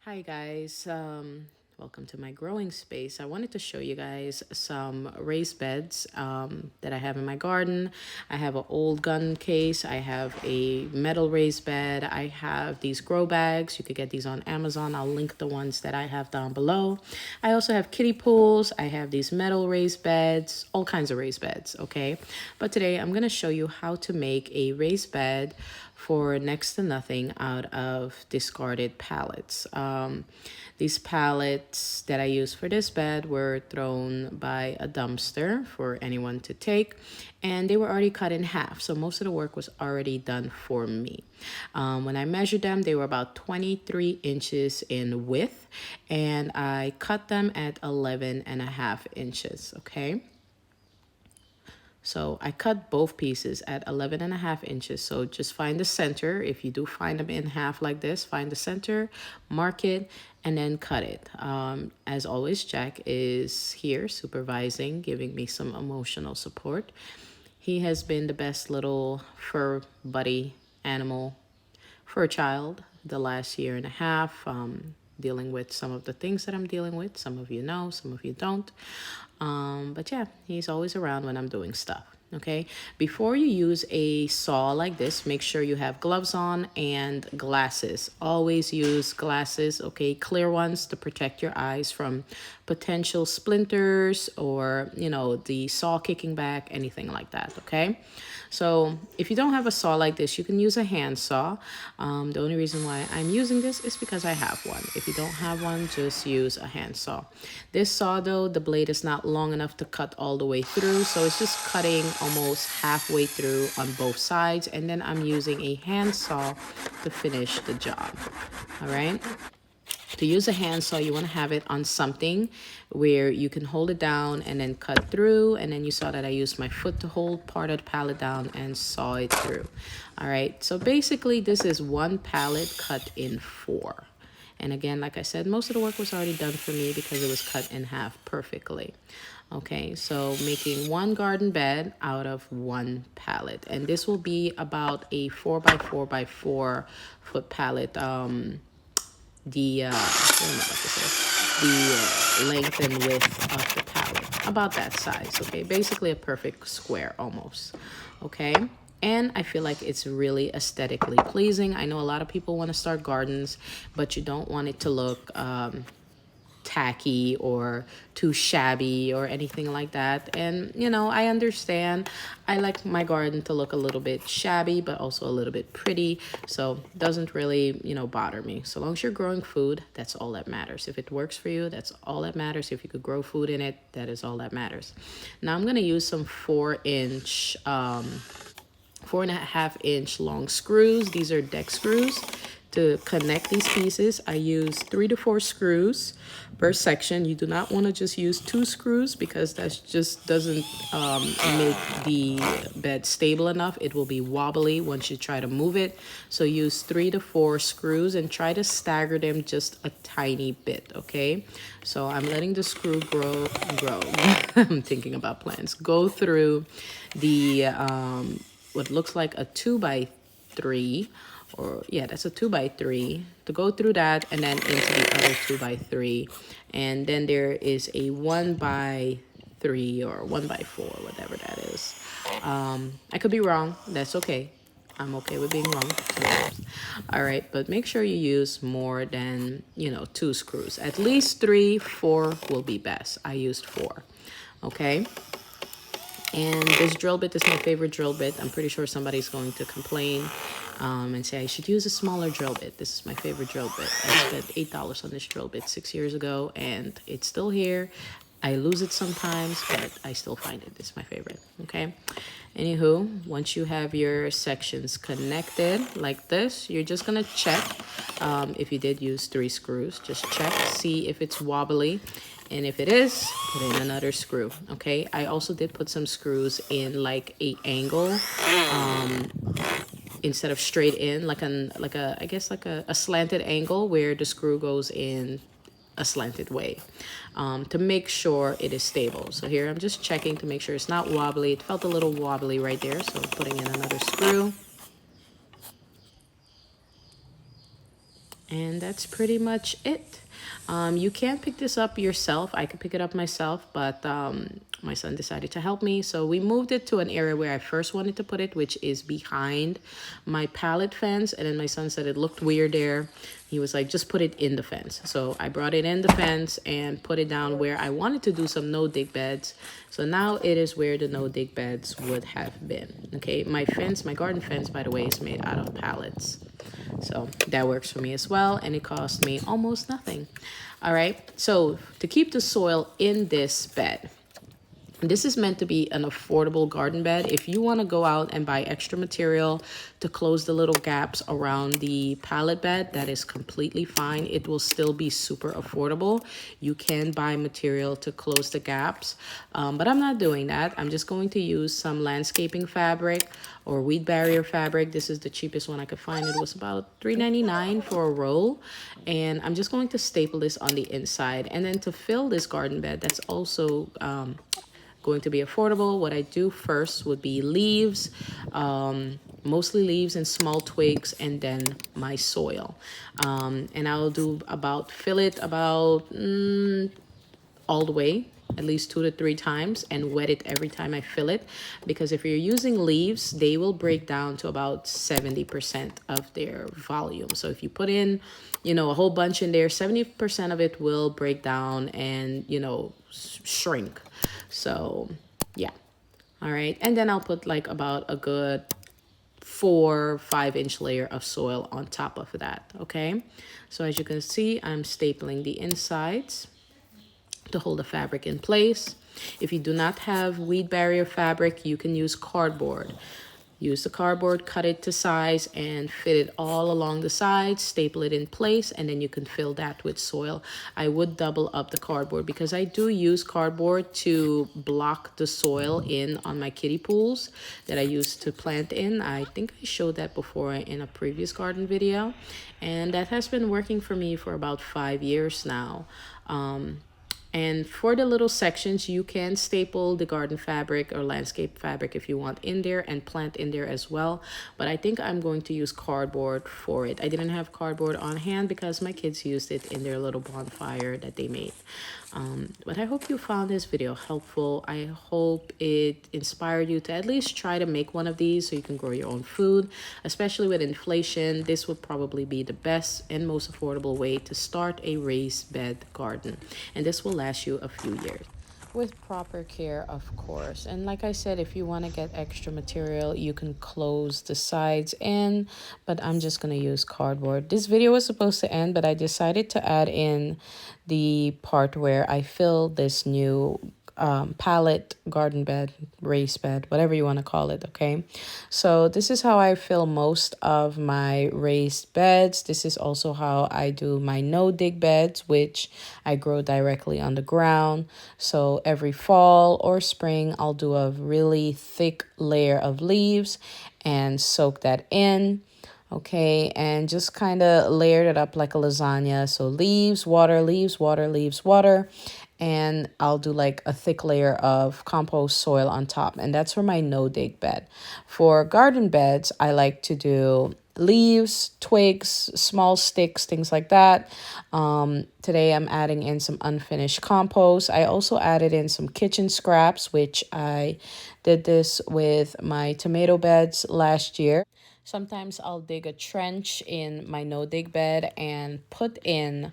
Hi guys, welcome to my growing space. I wanted to show you guys some raised beds that I have in my garden. I have an old gun case. I have a metal raised bed. I have these grow bags. You could get these on Amazon. I'll link the ones that I have down below. I also have kiddie pools. I have these metal raised beds, all kinds of raised beds, okay? But today I'm gonna show you how to make a raised bed for next to nothing out of discarded pallets. These pallets that I use for this bed were thrown by a dumpster for anyone to take, and they were already cut in half, so most of the work was already done for me. When I measured them, they were about 23 inches in width, and I cut them at 11.5 inches, okay? So I cut both pieces at 11.5 inches. So just find the center. If you do find them in half like this, find the center, mark it, and then cut it. As always, Jack is here supervising, giving me some emotional support. He has been the best little fur buddy animal for a child the last year and a half, dealing with some of the things that I'm dealing with. Some of you know, some of you don't. But yeah, he's always around when I'm doing stuff. Okay, before you use a saw like this, make sure you have gloves on and glasses. Always use glasses, okay, clear ones to protect your eyes from potential splinters or, you know, the saw kicking back, anything like that, okay? So if you don't have a saw like this, you can use a hand saw. The only reason why I'm using this is because I have one. If you don't have one, just use a hand saw. This saw though, the blade is not long enough to cut all the way through, so it's just cutting almost halfway through on both sides, and then I'm using a hand saw to finish the job. All right. To use a handsaw, you want to have it on something where you can hold it down and then cut through. And then you saw that I used my foot to hold part of the pallet down and saw it through. All right, so basically this is one pallet cut in four. And again, like I said, most of the work was already done for me because it was cut in half perfectly. Okay, so making one garden bed out of one pallet. And this will be about a 4x4x4 foot pallet. The length and width of the palette, about that size. Okay, basically a perfect square almost. Okay, and I feel like it's really aesthetically pleasing. I know a lot of people want to start gardens, but you don't want it to look tacky or too shabby or anything like that. And you know, I understand. I like my garden to look a little bit shabby but also a little bit pretty, so it doesn't really, you know, bother me. So long as you're growing food, that's all that matters. If it works for you, that's all that matters. If you could grow food in it, that is all that matters. Now I'm going to use some 4-inch 4.5-inch long screws. These are deck screws. To connect these pieces, I use 3 to 4 screws per section. You do not want to just use 2 screws because that just doesn't make the bed stable enough. It will be wobbly once you try to move it. So use 3 to 4 screws and try to stagger them just a tiny bit, okay? So I'm letting the screw grow. I'm thinking about plants. Go through the what looks like a 2x3, or yeah, that's a 2x3, to go through that and then into the other 2x3, and then there is a 1x3 or 1x4, whatever that is. I could be wrong. That's okay. I'm okay with being wrong sometimes. All right, but make sure you use more than, you know, 2 screws. At least 3, 4 will be best. I used 4. Okay. And this drill bit is my favorite drill bit. I'm pretty sure somebody's going to complain and say I should use a smaller drill bit. This is my favorite drill bit. I spent $8 on this drill bit 6 years ago, and it's still here. I lose it sometimes, but I still find it. It's my favorite, okay? Anywho, once you have your sections connected like this, you're just gonna check if you did use 3 screws. Just check, see if it's wobbly. And if it is, put in another screw, okay? I also did put some screws in like a angle instead of straight in, like a slanted angle where the screw goes in a slanted way to make sure it is stable. So here I'm just checking to make sure it's not wobbly. It felt a little wobbly right there, so I'm putting in another screw. And that's pretty much it. You can pick this up yourself. I could pick it up myself, but my son decided to help me. So we moved it to an area where I first wanted to put it, which is behind my pallet fence. And then my son said it looked weird there. He was like, just put it in the fence. So I brought it in the fence and put it down where I wanted to do some no-dig beds. So now it is where the no-dig beds would have been. Okay, my fence, my garden fence, by the way, is made out of pallets. So that works for me as well, and it cost me almost nothing. All right, so to keep the soil in this bed, this is meant to be an affordable garden bed. If you want to go out and buy extra material to close the little gaps around the pallet bed, that is completely fine. It will still be super affordable. You can buy material to close the gaps, but I'm not doing that. I'm just going to use some landscaping fabric or weed barrier fabric. This is the cheapest one I could find. It was about $3.99 for a roll. And I'm just going to staple this on the inside. And then to fill this garden bed, that's also going to be affordable. What I do first would be leaves, mostly leaves and small twigs, and then my soil. And I'll do about, fill it about all the way, at least 2 to 3 times, and wet it every time I fill it, because if you're using leaves, they will break down to about 70% of their volume. So if you put in, you know, a whole bunch in there, 70% of it will break down and, you know, shrink. So yeah. All right, and then I'll put like about a good 4-5 inch layer of soil on top of that. Okay, so as you can see, I'm stapling the insides to hold the fabric in place. If you do not have weed barrier fabric, you can use cardboard. Use the cardboard, cut it to size, and fit it all along the sides, staple it in place, and then you can fill that with soil. I would double up the cardboard because I do use cardboard to block the soil in on my kiddie pools that I used to plant in. I think I showed that before in a previous garden video, and that has been working for me for about 5 years now. And for the little sections, you can staple the garden fabric or landscape fabric if you want in there, and plant in there as well. But I think I'm going to use cardboard for it. I didn't have cardboard on hand because my kids used it in their little bonfire that they made. But I hope you found this video helpful. I hope it inspired you to at least try to make one of these so you can grow your own food. Especially with inflation, this would probably be the best and most affordable way to start a raised bed garden. And this will last you a few years. With proper care, of course. And like I said, if you want to get extra material, you can close the sides in, but I'm just going to use cardboard. This video was supposed to end, but I decided to add in the part where I fill this new pallet garden bed, raised bed, whatever you want to call it. Okay, so this is how I fill most of my raised beds. This is also how I do my no dig beds, which I grow directly on the ground. So every fall or spring, I'll do a really thick layer of leaves and soak that in. Okay, and just kind of layered it up like a lasagna. So leaves, water, leaves, water, leaves, water. And I'll do like a thick layer of compost soil on top. And that's for my no-dig bed. For garden beds, I like to do leaves, twigs, small sticks, things like that. Today I'm adding in some unfinished compost. I also added in some kitchen scraps, which I did this with my tomato beds last year. Sometimes I'll dig a trench in my no-dig bed and put in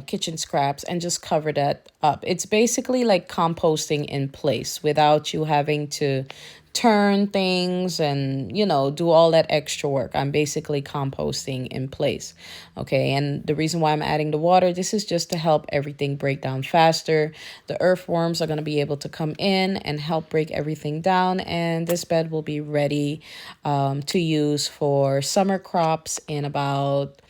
kitchen scraps and just cover that up. It's basically like composting in place without you having to turn things and, you know, do all that extra work. I'm basically composting in place. Okay, and the reason why I'm adding the water, this is just to help everything break down faster. The earthworms are going to be able to come in and help break everything down, and this bed will be ready to use for summer crops in about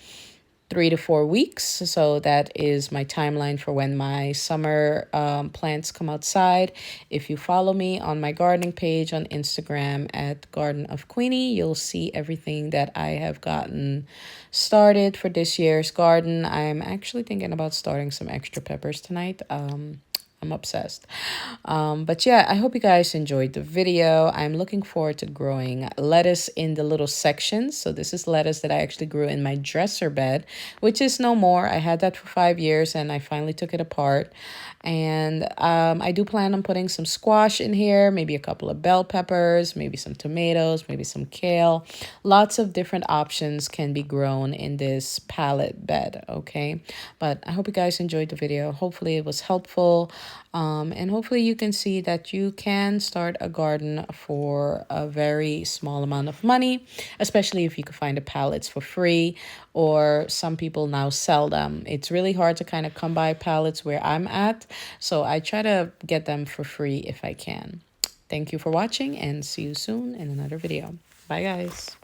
3 to 4 weeks. So that is my timeline for when my summer plants come outside. If you follow me on my gardening page on Instagram at Garden of Queenie, you'll see everything that I have gotten started for this year's garden. I'm actually thinking about starting some extra peppers tonight. I'm obsessed. But yeah, I hope you guys enjoyed the video. I'm looking forward to growing lettuce in the little sections. So this is lettuce that I actually grew in my dresser bed, which is no more. I had that for 5 years and I finally took it apart. And I do plan on putting some squash in here, maybe a couple of bell peppers, maybe some tomatoes, maybe some kale. Lots of different options can be grown in this pallet bed, okay? But I hope you guys enjoyed the video. Hopefully it was helpful. And hopefully you can see that you can start a garden for a very small amount of money, especially if you can find the pallets for free, or some people now sell them. It's really hard to kind of come by pallets where I'm at, so I try to get them for free if I can. Thank you for watching and see you soon in another video. Bye guys.